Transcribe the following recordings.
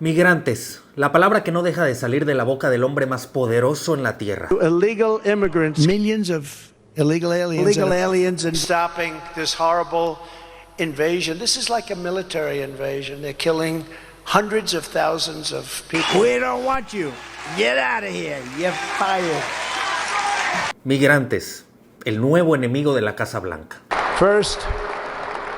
Migrantes, la palabra que no deja de salir de la boca del hombre más poderoso en la tierra. Illegal immigrants, millions of illegal aliens, and stopping this horrible invasion. This is like a military invasion. They're killing hundreds of thousands of people. We don't want you. Get out of here. You're fired. Migrantes, el nuevo enemigo de la Casa Blanca. First,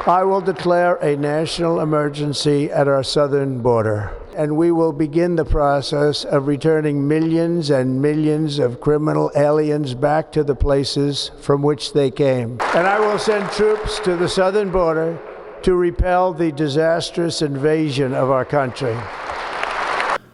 I will declare a national emergency at our southern border, and we will begin the process of returning millions and millions of criminal aliens back to the places from which they came. And I will send troops to the southern border to repel the disastrous invasion of our country.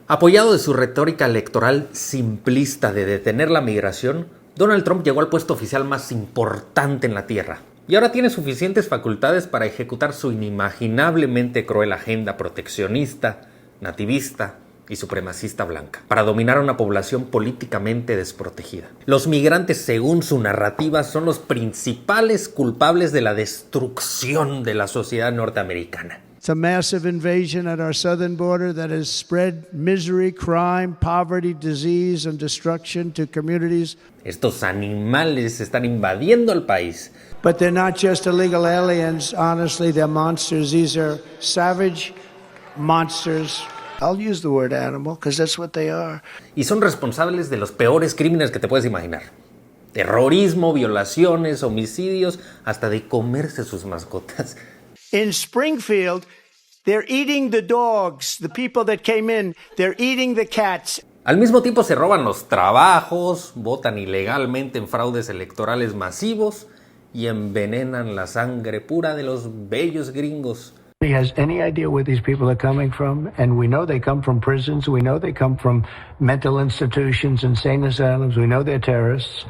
Apoyado de su retórica electoral simplista de detener la migración, Donald Trump llegó al puesto oficial más importante en la Tierra. Y ahora tiene suficientes facultades para ejecutar su inimaginablemente cruel agenda proteccionista, nativista y supremacista blanca, para dominar a una población políticamente desprotegida. Los migrantes, según su narrativa, son los principales culpables de la destrucción de la sociedad norteamericana. It's a massive invasion at our southern border that has spread misery, crime, poverty, disease, and destruction to communities. Estos animales están invadiendo el país. But they're not just illegal aliens, honestly, they're monsters. These are savage monsters. I'll use the word animal because that's what they are. Y son responsables de los peores crímenes que te puedes imaginar. Terrorismo, violaciones, homicidios, hasta de comerse sus mascotas. In Springfield, they're eating the dogs, the people that came in, they're eating the cats. Al mismo tiempo se roban los trabajos, votan ilegalmente en fraudes electorales masivos y envenenan la sangre pura de los bellos gringos. Nobody has any idea where these people are coming from, and we know they come from prisons, we know they come from mental institutions, insane asylums, we know they're terrorists.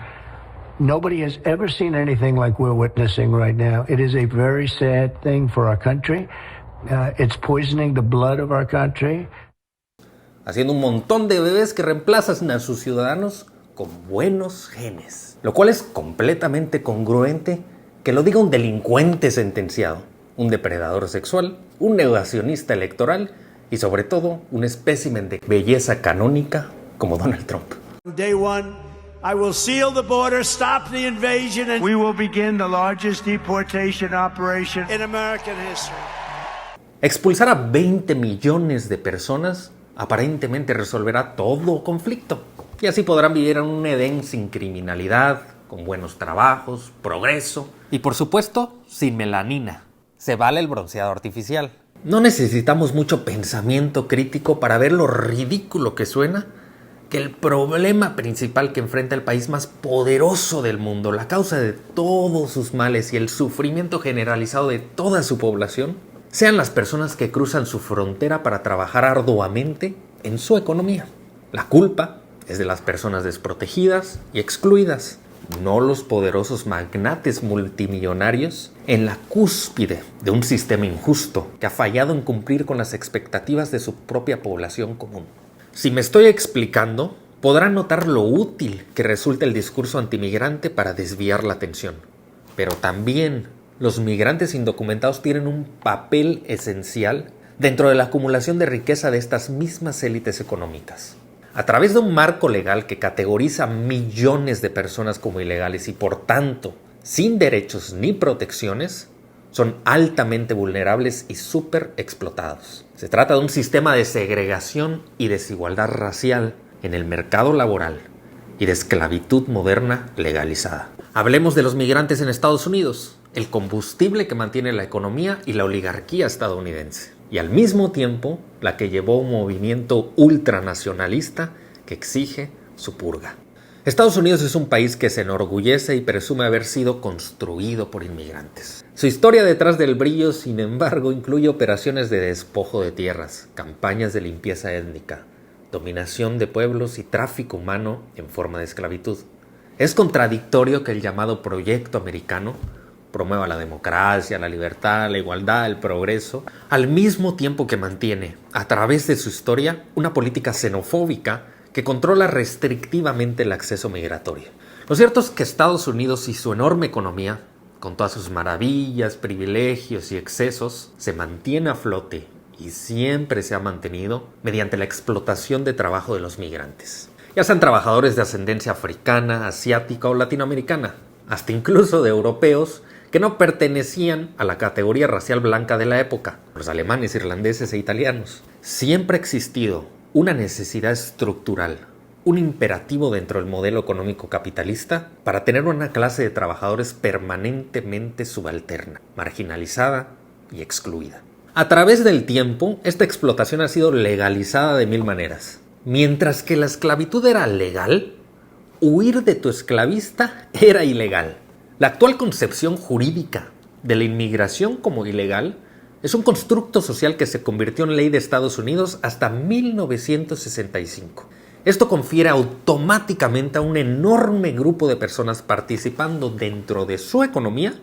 Nobody has ever seen anything like we're witnessing right now. It is a very sad thing for our country. It's poisoning the blood of our country. Haciendo un montón de bebés que reemplazan a sus ciudadanos con buenos genes. Lo cual es completamente congruente que lo diga un delincuente sentenciado, un depredador sexual, un negacionista electoral y sobre todo un espécimen de belleza canónica como Donald Trump. Day one, I will seal the border, stop the invasion, and we will begin the largest deportation operation in American history. Expulsar a 20 millones de personas aparentemente resolverá todo conflicto. Y así podrán vivir en un Edén sin criminalidad, con buenos trabajos, progreso y por supuesto sin melanina. Se vale el bronceado artificial. No necesitamos mucho pensamiento crítico para ver lo ridículo que suena que el problema principal que enfrenta el país más poderoso del mundo, la causa de todos sus males y el sufrimiento generalizado de toda su población, sean las personas que cruzan su frontera para trabajar arduamente en su economía. La culpa es de las personas desprotegidas y excluidas, no los poderosos magnates multimillonarios en la cúspide de un sistema injusto que ha fallado en cumplir con las expectativas de su propia población común. Si me estoy explicando, podrán notar lo útil que resulta el discurso antimigrante para desviar la atención. Pero también los migrantes indocumentados tienen un papel esencial dentro de la acumulación de riqueza de estas mismas élites económicas. A través de un marco legal que categoriza millones de personas como ilegales y por tanto sin derechos ni protecciones, son altamente vulnerables y súper explotados. Se trata de un sistema de segregación y desigualdad racial en el mercado laboral y de esclavitud moderna legalizada. Hablemos de los migrantes en Estados Unidos, el combustible que mantiene la economía y la oligarquía estadounidense, y al mismo tiempo la que llevó un movimiento ultranacionalista que exige su purga. Estados Unidos es un país que se enorgullece y presume haber sido construido por inmigrantes. Su historia detrás del brillo, sin embargo, incluye operaciones de despojo de tierras, campañas de limpieza étnica, dominación de pueblos y tráfico humano en forma de esclavitud. Es contradictorio que el llamado proyecto americano promueva la democracia, la libertad, la igualdad, el progreso, al mismo tiempo que mantiene, a través de su historia, una política xenofóbica que controla restrictivamente el acceso migratorio. Lo cierto es que Estados Unidos y su enorme economía, con todas sus maravillas, privilegios y excesos, se mantiene a flote y siempre se ha mantenido mediante la explotación de trabajo de los migrantes, ya sean trabajadores de ascendencia africana, asiática o latinoamericana, hasta incluso de europeos que no pertenecían a la categoría racial blanca de la época, los alemanes, irlandeses e italianos. Siempre ha existido una necesidad estructural, un imperativo dentro del modelo económico capitalista para tener una clase de trabajadores permanentemente subalterna, marginalizada y excluida. A través del tiempo, esta explotación ha sido legalizada de mil maneras. Mientras que la esclavitud era legal, huir de tu esclavista era ilegal. La actual concepción jurídica de la inmigración como ilegal es un constructo social que se convirtió en ley de Estados Unidos hasta 1965. Esto confiere automáticamente a un enorme grupo de personas participando dentro de su economía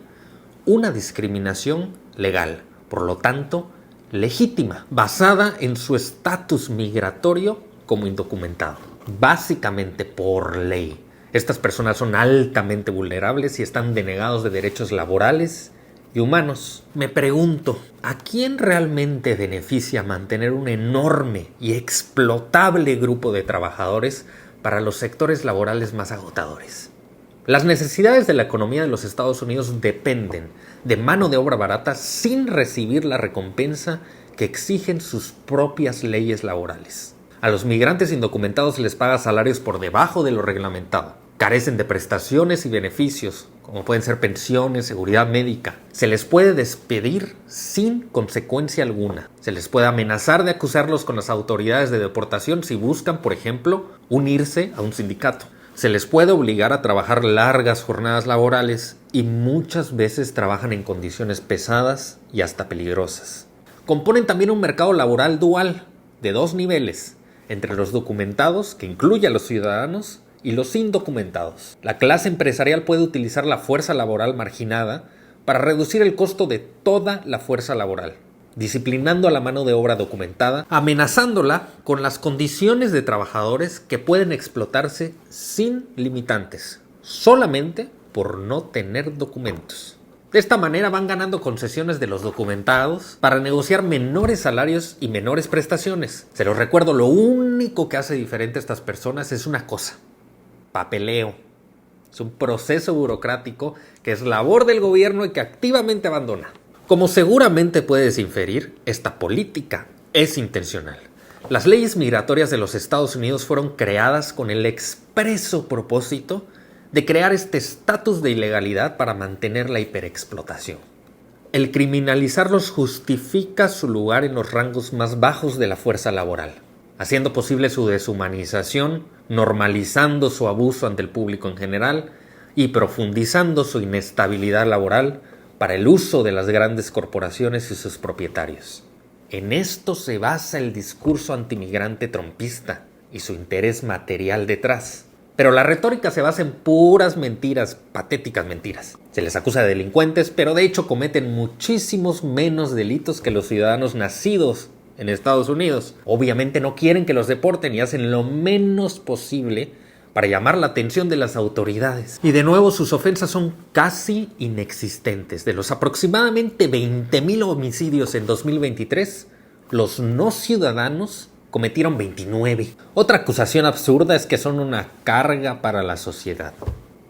una discriminación legal, por lo tanto, legítima, basada en su estatus migratorio como indocumentado, básicamente por ley. Estas personas son altamente vulnerables y están denegados de derechos laborales y humanos. Me pregunto, ¿a quién realmente beneficia mantener un enorme y explotable grupo de trabajadores para los sectores laborales más agotadores? Las necesidades de la economía de los Estados Unidos dependen de mano de obra barata sin recibir la recompensa que exigen sus propias leyes laborales. A los migrantes indocumentados se les paga salarios por debajo de lo reglamentado. Carecen de prestaciones y beneficios, como pueden ser pensiones, seguridad médica. Se les puede despedir sin consecuencia alguna. Se les puede amenazar de acusarlos con las autoridades de deportación si buscan, por ejemplo, unirse a un sindicato. Se les puede obligar a trabajar largas jornadas laborales y muchas veces trabajan en condiciones pesadas y hasta peligrosas. Componen también un mercado laboral dual de dos niveles, entre los documentados, que incluye a los ciudadanos, y los indocumentados. La clase empresarial puede utilizar la fuerza laboral marginada para reducir el costo de toda la fuerza laboral, disciplinando a la mano de obra documentada, amenazándola con las condiciones de trabajadores que pueden explotarse sin limitantes, solamente por no tener documentos. De esta manera van ganando concesiones de los documentados para negociar menores salarios y menores prestaciones. Se los recuerdo, lo único que hace diferente a estas personas es una cosa: papeleo. Es un proceso burocrático que es labor del gobierno y que activamente abandona. Como seguramente puedes inferir, esta política es intencional. Las leyes migratorias de los Estados Unidos fueron creadas con el expreso propósito de crear este estatus de ilegalidad para mantener la hiperexplotación. El criminalizarlos justifica su lugar en los rangos más bajos de la fuerza laboral, haciendo posible su deshumanización, normalizando su abuso ante el público en general y profundizando su inestabilidad laboral para el uso de las grandes corporaciones y sus propietarios. En esto se basa el discurso antimigrante trumpista y su interés material detrás. Pero la retórica se basa en puras mentiras, patéticas mentiras. Se les acusa de delincuentes, pero de hecho cometen muchísimos menos delitos que los ciudadanos nacidos en Estados Unidos. Obviamente no quieren que los deporten y hacen lo menos posible para llamar la atención de las autoridades. Y de nuevo sus ofensas son casi inexistentes. De los aproximadamente 20,000 homicidios en 2023, los no ciudadanos cometieron 29. Otra acusación absurda es que son una carga para la sociedad.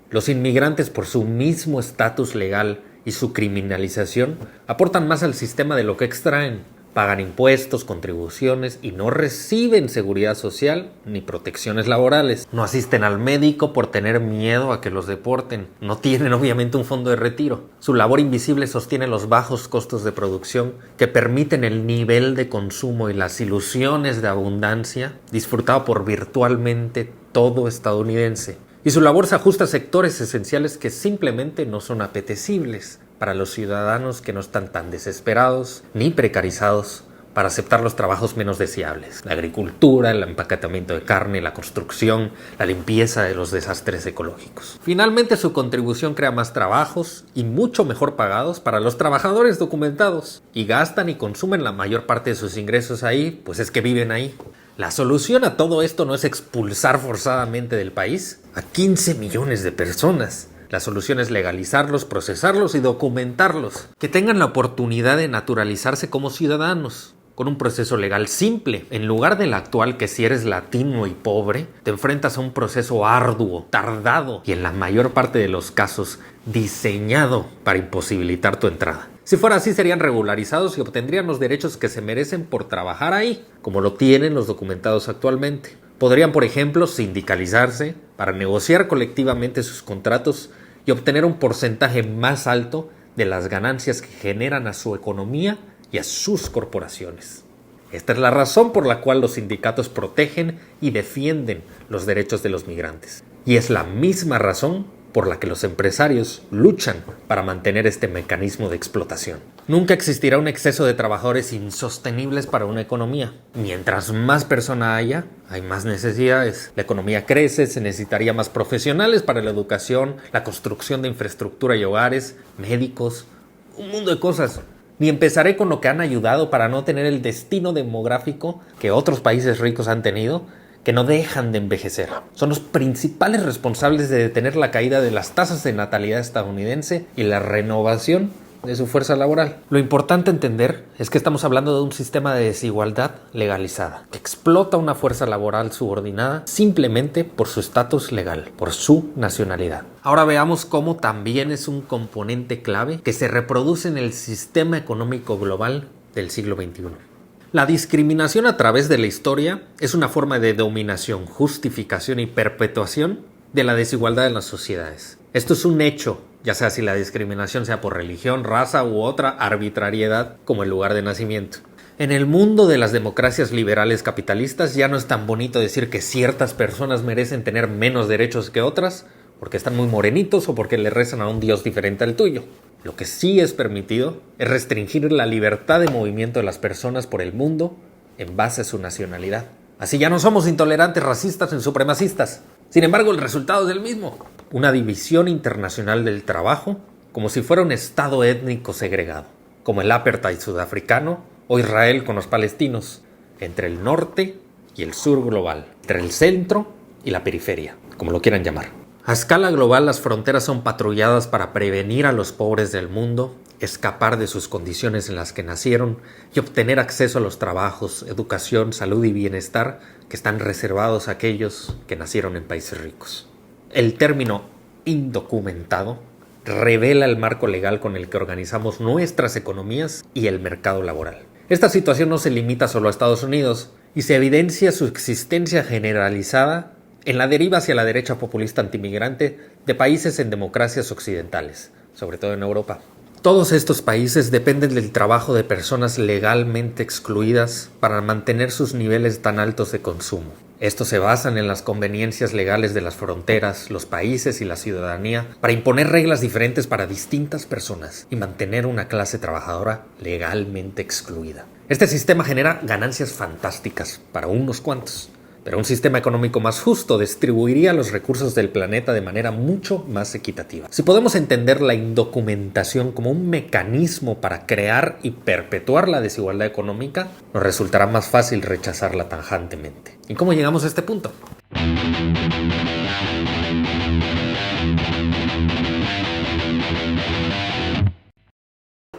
Los inmigrantes, por su mismo estatus legal y su criminalización, aportan más al sistema de lo que extraen. Pagan impuestos, contribuciones y no reciben seguridad social ni protecciones laborales. No asisten al médico por tener miedo a que los deporten. No tienen obviamente un fondo de retiro. Su labor invisible sostiene los bajos costos de producción que permiten el nivel de consumo y las ilusiones de abundancia disfrutado por virtualmente todo estadounidense. Y su labor se ajusta a sectores esenciales que simplemente no son apetecibles para los ciudadanos que no están tan desesperados ni precarizados para aceptar los trabajos menos deseables: la agricultura, el empaquetamiento de carne, la construcción, la limpieza de los desastres ecológicos. Finalmente, su contribución crea más trabajos y mucho mejor pagados para los trabajadores documentados, y gastan y consumen la mayor parte de sus ingresos ahí, pues es que viven ahí. La solución a todo esto no es expulsar forzadamente del país a 15 millones de personas. La solución es legalizarlos, procesarlos y documentarlos, que tengan la oportunidad de naturalizarse como ciudadanos, con un proceso legal simple, en lugar del actual que si eres latino y pobre, te enfrentas a un proceso arduo, tardado y en la mayor parte de los casos diseñado para imposibilitar tu entrada. Si fuera así, serían regularizados y obtendrían los derechos que se merecen por trabajar ahí, como lo tienen los documentados actualmente. Podrían, por ejemplo, sindicalizarse para negociar colectivamente sus contratos y obtener un porcentaje más alto de las ganancias que generan a su economía y a sus corporaciones. Esta es la razón por la cual los sindicatos protegen y defienden los derechos de los migrantes. Y es la misma razón por la que los empresarios luchan para mantener este mecanismo de explotación. Nunca existirá un exceso de trabajadores insostenibles para una economía. Mientras más personas haya, hay más necesidades. La economía crece, se necesitaría más profesionales para la educación, la construcción de infraestructura y hogares, médicos, un mundo de cosas. Ni empezaré con lo que han ayudado para no tener el destino demográfico que otros países ricos han tenido, que no dejan de envejecer. Son los principales responsables de detener la caída de las tasas de natalidad estadounidense y la renovación de su fuerza laboral. Lo importante entender es que estamos hablando de un sistema de desigualdad legalizada, que explota una fuerza laboral subordinada simplemente por su estatus legal, por su nacionalidad. Ahora veamos cómo también es un componente clave que se reproduce en el sistema económico global del siglo XXI. La discriminación a través de la historia es una forma de dominación, justificación y perpetuación de la desigualdad en las sociedades. Esto es un hecho, ya sea si la discriminación sea por religión, raza u otra arbitrariedad como el lugar de nacimiento. En el mundo de las democracias liberales capitalistas ya no es tan bonito decir que ciertas personas merecen tener menos derechos que otras porque están muy morenitos o porque le rezan a un dios diferente al tuyo. Lo que sí es permitido es restringir la libertad de movimiento de las personas por el mundo en base a su nacionalidad. Así ya no somos intolerantes, racistas ni supremacistas. Sin embargo, el resultado es el mismo. Una división internacional del trabajo como si fuera un estado étnico segregado, como el apartheid sudafricano o Israel con los palestinos, entre el norte y el sur global, entre el centro y la periferia, como lo quieran llamar. A escala global, las fronteras son patrulladas para prevenir a los pobres del mundo, escapar de sus condiciones en las que nacieron y obtener acceso a los trabajos, educación, salud y bienestar que están reservados a aquellos que nacieron en países ricos. El término indocumentado revela el marco legal con el que organizamos nuestras economías y el mercado laboral. Esta situación no se limita solo a Estados Unidos y se evidencia su existencia generalizada en la deriva hacia la derecha populista antimigrante de países en democracias occidentales, sobre todo en Europa. Todos estos países dependen del trabajo de personas legalmente excluidas para mantener sus niveles tan altos de consumo. Estos se basan en las conveniencias legales de las fronteras, los países y la ciudadanía para imponer reglas diferentes para distintas personas y mantener una clase trabajadora legalmente excluida. Este sistema genera ganancias fantásticas para unos cuantos, pero un sistema económico más justo distribuiría los recursos del planeta de manera mucho más equitativa. Si podemos entender la indocumentación como un mecanismo para crear y perpetuar la desigualdad económica, nos resultará más fácil rechazarla tajantemente. ¿Y cómo llegamos a este punto?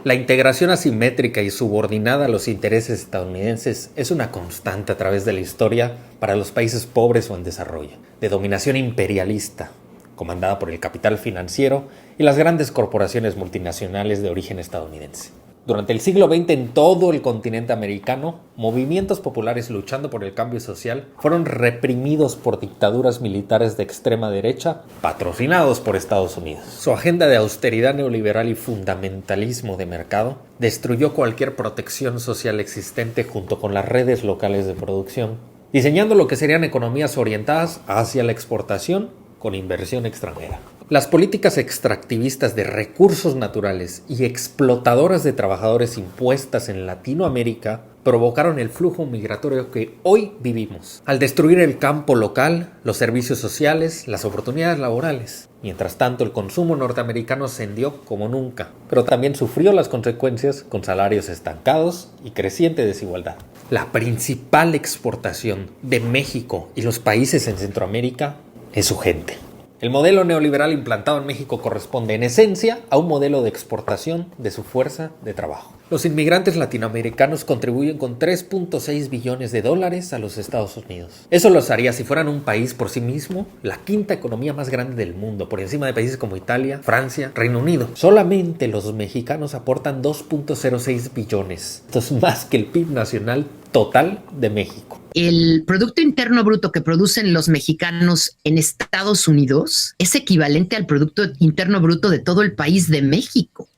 La integración asimétrica y subordinada a los intereses estadounidenses es una constante a través de la historia para los países pobres o en desarrollo, de dominación imperialista, comandada por el capital financiero y las grandes corporaciones multinacionales de origen estadounidense. Durante el siglo XX en todo el continente americano, movimientos populares luchando por el cambio social fueron reprimidos por dictaduras militares de extrema derecha patrocinados por Estados Unidos. Su agenda de austeridad neoliberal y fundamentalismo de mercado destruyó cualquier protección social existente junto con las redes locales de producción, diseñando lo que serían economías orientadas hacia la exportación con inversión extranjera. Las políticas extractivistas de recursos naturales y explotadoras de trabajadores impuestas en Latinoamérica provocaron el flujo migratorio que hoy vivimos, al destruir el campo local, los servicios sociales, las oportunidades laborales. Mientras tanto, el consumo norteamericano ascendió como nunca, pero también sufrió las consecuencias con salarios estancados y creciente desigualdad. La principal exportación de México y los países en Centroamérica es su gente. El modelo neoliberal implantado en México corresponde en esencia a un modelo de exportación de su fuerza de trabajo. Los inmigrantes latinoamericanos contribuyen con $3.6 billones a los Estados Unidos. Eso los haría, si fueran un país por sí mismo, la quinta economía más grande del mundo, por encima de países como Italia, Francia, Reino Unido. Solamente los mexicanos aportan 2.06 billones. Esto es más que el PIB nacional total de México. El Producto Interno Bruto que producen los mexicanos en Estados Unidos es equivalente al Producto Interno Bruto de todo el país de México.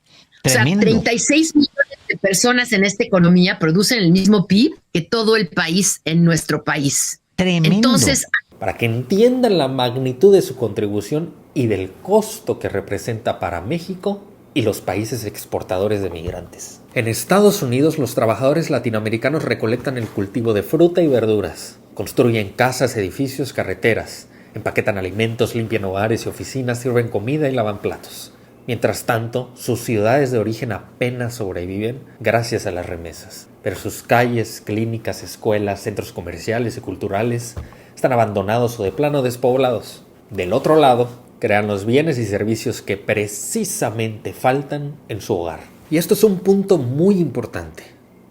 Tremendo. O sea, 36 millones de personas en esta economía producen el mismo PIB que todo el país en nuestro país. Tremendo. Entonces, Para que entiendan la magnitud de su contribución y del costo que representa para México y los países exportadores de migrantes. En Estados Unidos, los trabajadores latinoamericanos recolectan el cultivo de fruta y verduras, construyen casas, edificios, carreteras, empaquetan alimentos, limpian hogares y oficinas, sirven comida y lavan platos. Mientras tanto, sus ciudades de origen apenas sobreviven gracias a las remesas. Pero sus calles, clínicas, escuelas, centros comerciales y culturales están abandonados o de plano despoblados. Del otro lado, crean los bienes y servicios que precisamente faltan en su hogar. Y esto es un punto muy importante.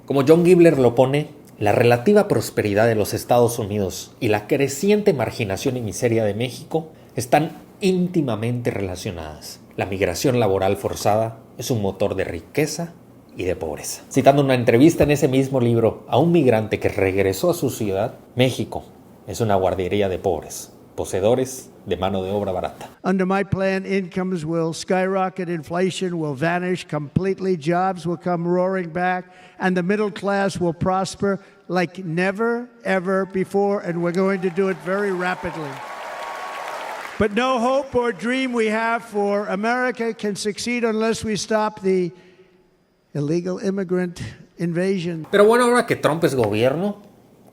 Como John Gibler lo pone, la relativa prosperidad de los Estados Unidos y la creciente marginación y miseria de México están íntimamente relacionadas. La migración laboral forzada es un motor de riqueza y de pobreza. Citando una entrevista en ese mismo libro a un migrante que regresó a su ciudad, México es una guardería de pobres, poseedores de mano de obra barata. Under my plan, incomes will skyrocket, inflation will vanish completely, jobs will come roaring back, and the middle class will prosper like never, ever before, and we're going to do it very rapidly. But no hope or dream we have for America can succeed unless we stop the illegal immigrant invasion. Pero bueno, ahora que Trump es gobierno,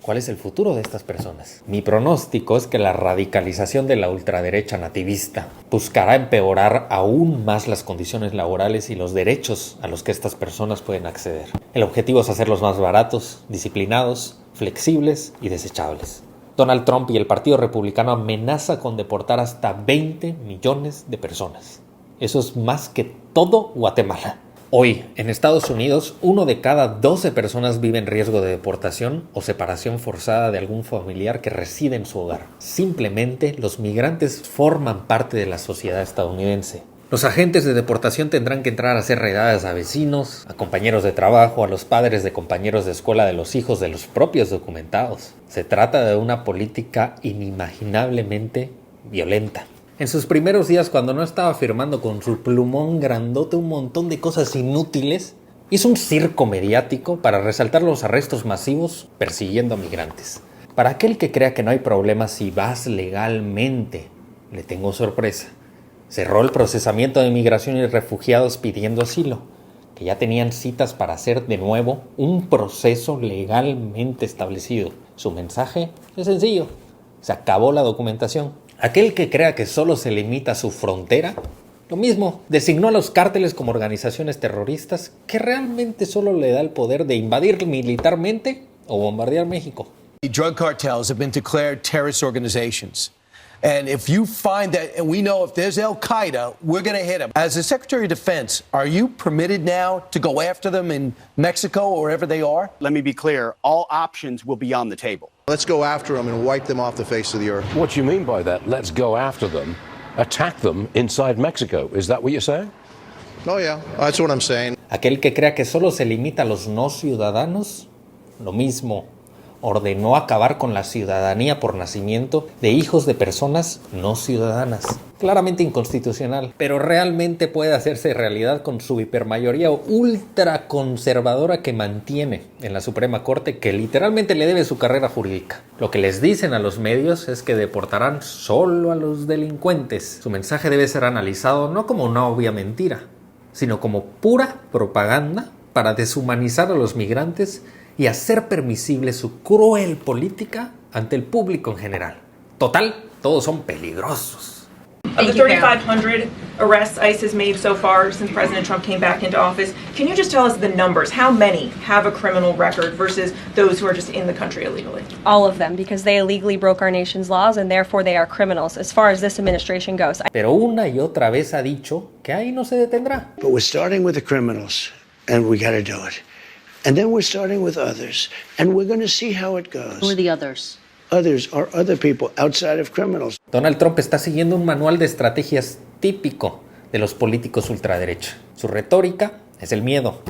¿cuál es el futuro de estas personas? Mi pronóstico es que la radicalización de la ultraderecha nativista buscará empeorar aún más las condiciones laborales y los derechos a los que estas personas pueden acceder. El objetivo es hacerlos más baratos, disciplinados, flexibles y desechables. Donald Trump y el Partido Republicano amenazan con deportar hasta 20 millones de personas. Eso es más que todo Guatemala. Hoy, en Estados Unidos, 1 de cada 12 personas vive en riesgo de deportación o separación forzada de algún familiar que reside en su hogar. Simplemente, los migrantes forman parte de la sociedad estadounidense. Los agentes de deportación tendrán que entrar a hacer redadas a vecinos, a compañeros de trabajo, a los padres de compañeros de escuela de los hijos de los propios documentados. Se trata de una política inimaginablemente violenta. En sus primeros días, cuando no estaba firmando con su plumón grandote un montón de cosas inútiles, hizo un circo mediático para resaltar los arrestos masivos persiguiendo a migrantes. Para aquel que crea que no hay problema si vas legalmente, le tengo sorpresa. Cerró el procesamiento de migración y refugiados pidiendo asilo, que ya tenían citas para hacer de nuevo un proceso legalmente establecido. Su mensaje es sencillo: se acabó la documentación. Aquel que crea que solo se limita a su frontera, lo mismo, designó a los cárteles como organizaciones terroristas que realmente solo le da el poder de invadir militarmente o bombardear México. Drug cartels have been declared terrorist organizations. And if you find that, and we know if there's Al Qaeda, we're going to hit them. As the Secretary of Defense, are you permitted now to go after them in Mexico or wherever they are? Let me be clear, all options will be on the table. Let's go after them and wipe them off the face of the earth. What do you mean by that? Let's go after them, attack them inside Mexico. Is that what you're saying? Oh, yeah, that's what I'm saying. Aquel que crea que solo se limita a los no ciudadanos, lo mismo. Ordenó acabar con la ciudadanía por nacimiento de hijos de personas no ciudadanas. Claramente inconstitucional, pero realmente puede hacerse realidad con su hipermayoría ultraconservadora que mantiene en la Suprema Corte, que literalmente le debe su carrera jurídica. Lo que les dicen a los medios es que deportarán solo a los delincuentes. Su mensaje debe ser analizado no como una obvia mentira, sino como pura propaganda para deshumanizar a los migrantes y hacer permisible su cruel política ante el público en general. Total, todos son peligrosos. Of the 3,500 arrests ICE has made so far since President Trump came back into office, can you just tell us the numbers? How many have a criminal record versus those who are just in the country illegally? All of them, because they illegally broke our nation's laws and therefore they are criminals as far as this administration goes. Pero una y otra vez ha dicho que ahí no se detendrá. But we're starting with the criminals, and we got to do it. And then we're starting with others, and we're going to see how it goes. Who are the others? Others are other people outside of criminals. Donald Trump está siguiendo un manual de estrategias típico de los políticos ultraderecha. Su retórica es el miedo.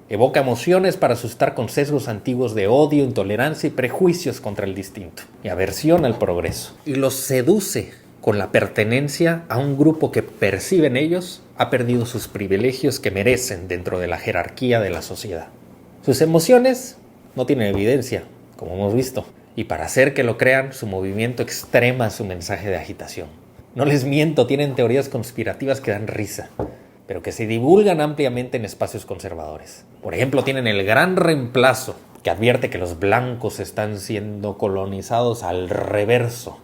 Evoca emociones para asustar con sesgos antiguos de odio, intolerancia y prejuicios contra el distinto, y aversión al progreso. Y los seduce con la pertenencia a un grupo que perciben ellos ha perdido sus privilegios que merecen dentro de la jerarquía de la sociedad. Sus emociones no tienen evidencia, como hemos visto, y para hacer que lo crean, su movimiento extrema su mensaje de agitación. No les miento, tienen teorías conspirativas que dan risa, pero que se divulgan ampliamente en espacios conservadores. Por ejemplo, tienen el gran reemplazo, que advierte que los blancos están siendo colonizados al reverso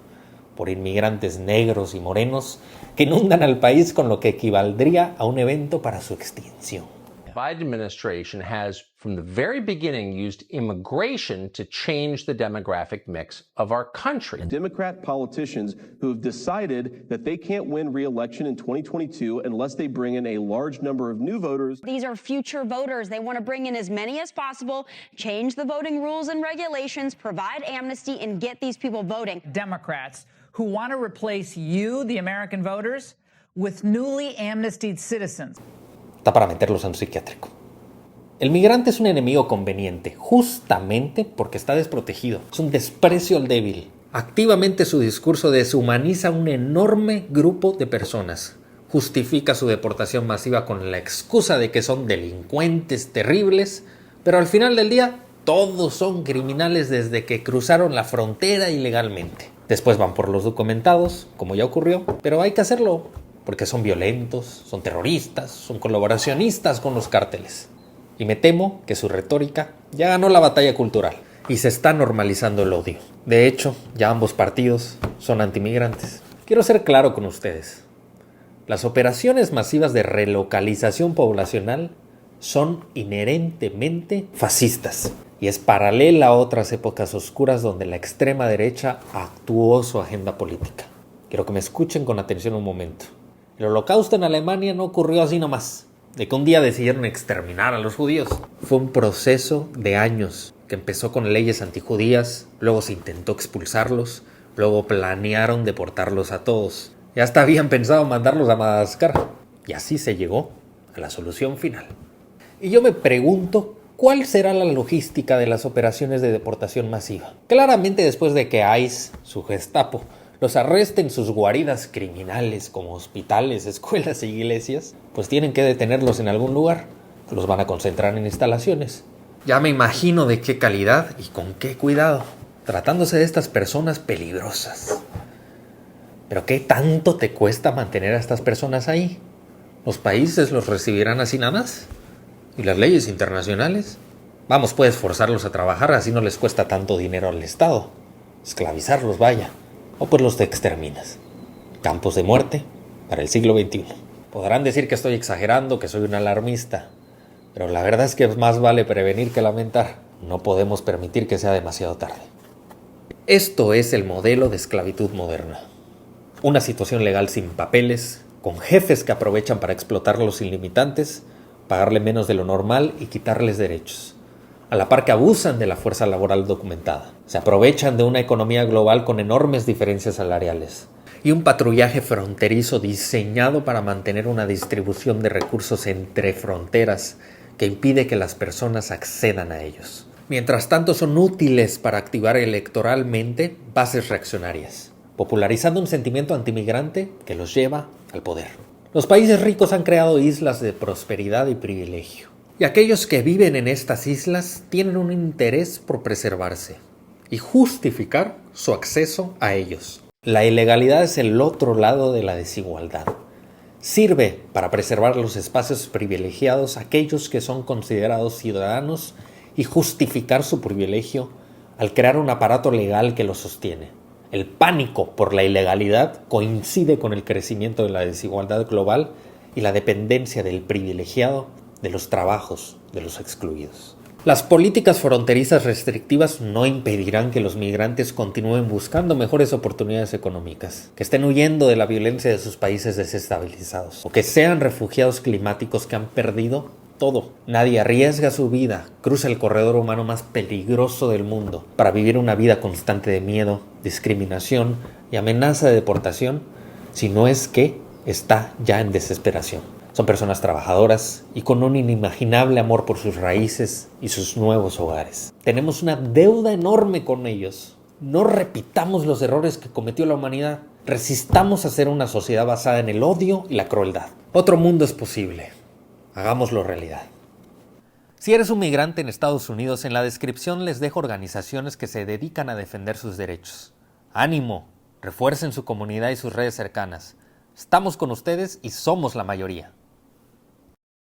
por inmigrantes negros y morenos que inundan al país con lo que equivaldría a un evento para su extinción. Biden administration has, from the very beginning, used immigration to change the demographic mix of our country. Democrat politicians who have decided that they can't win re-election in 2022 unless they bring in a large number of new voters. These are future voters. They want to bring in as many as possible, change the voting rules and regulations, provide amnesty, and get these people voting. Democrats who want to replace you, the American voters, with newly amnestied citizens. Está para meterlos en un psiquiátrico. El migrante es un enemigo conveniente, justamente porque está desprotegido. Es un desprecio al débil. Activamente su discurso deshumaniza a un enorme grupo de personas. Justifica su deportación masiva con la excusa de que son delincuentes terribles, pero al final del día todos son criminales desde que cruzaron la frontera ilegalmente. Después van por los documentados, como ya ocurrió, pero hay que hacerlo porque son violentos, son terroristas, son colaboracionistas con los cárteles. Y me temo que su retórica ya ganó la batalla cultural y se está normalizando el odio. De hecho, ya ambos partidos son antimigrantes. Quiero ser claro con ustedes. Las operaciones masivas de relocalización poblacional son inherentemente fascistas y es paralela a otras épocas oscuras donde la extrema derecha actuó su agenda política. Quiero que me escuchen con atención un momento. El holocausto en Alemania no ocurrió así nomás, de que un día decidieron exterminar a los judíos. Fue un proceso de años que empezó con leyes antijudías, luego se intentó expulsarlos, luego planearon deportarlos a todos. Y hasta habían pensado mandarlos a Madagascar. Y así se llegó a la solución final. Y yo me pregunto, ¿cuál será la logística de las operaciones de deportación masiva? Claramente después de que ICE, su Gestapo, los arresten sus guaridas criminales como hospitales, escuelas e iglesias, pues tienen que detenerlos en algún lugar. Los van a concentrar en instalaciones. Ya me imagino de qué calidad y con qué cuidado, tratándose de estas personas peligrosas. ¿Pero qué tanto te cuesta mantener a estas personas ahí? ¿Los países los recibirán así nada más? ¿Y las leyes internacionales? Vamos, puedes forzarlos a trabajar, así no les cuesta tanto dinero al Estado. Esclavizarlos, vaya. O pues los exterminas. Campos de muerte para el siglo XXI. Podrán decir que estoy exagerando, que soy un alarmista, pero la verdad es que más vale prevenir que lamentar. No podemos permitir que sea demasiado tarde. Esto es el modelo de esclavitud moderna. Una situación legal sin papeles, con jefes que aprovechan para explotarlos sin limitantes, pagarle menos de lo normal y quitarles derechos. A la par que abusan de la fuerza laboral documentada. Se aprovechan de una economía global con enormes diferencias salariales. Y un patrullaje fronterizo diseñado para mantener una distribución de recursos entre fronteras que impide que las personas accedan a ellos. Mientras tanto son útiles para activar electoralmente bases reaccionarias, popularizando un sentimiento antimigrante que los lleva al poder. Los países ricos han creado islas de prosperidad y privilegio. Y aquellos que viven en estas islas tienen un interés por preservarse y justificar su acceso a ellos. La ilegalidad es el otro lado de la desigualdad. Sirve para preservar los espacios privilegiados a aquellos que son considerados ciudadanos y justificar su privilegio al crear un aparato legal que los sostiene. El pánico por la ilegalidad coincide con el crecimiento de la desigualdad global y la dependencia del privilegiado de los trabajos de los excluidos. Las políticas fronterizas restrictivas no impedirán que los migrantes continúen buscando mejores oportunidades económicas, que estén huyendo de la violencia de sus países desestabilizados, o que sean refugiados climáticos que han perdido todo. Nadie arriesga su vida, cruza el corredor humano más peligroso del mundo para vivir una vida constante de miedo, discriminación y amenaza de deportación, si no es que está ya en desesperación. Son personas trabajadoras y con un inimaginable amor por sus raíces y sus nuevos hogares. Tenemos una deuda enorme con ellos. No repitamos los errores que cometió la humanidad. Resistamos a ser una sociedad basada en el odio y la crueldad. Otro mundo es posible. Hagámoslo realidad. Si eres un migrante en Estados Unidos, en la descripción les dejo organizaciones que se dedican a defender sus derechos. ¡Ánimo! Refuercen su comunidad y sus redes cercanas. Estamos con ustedes y somos la mayoría.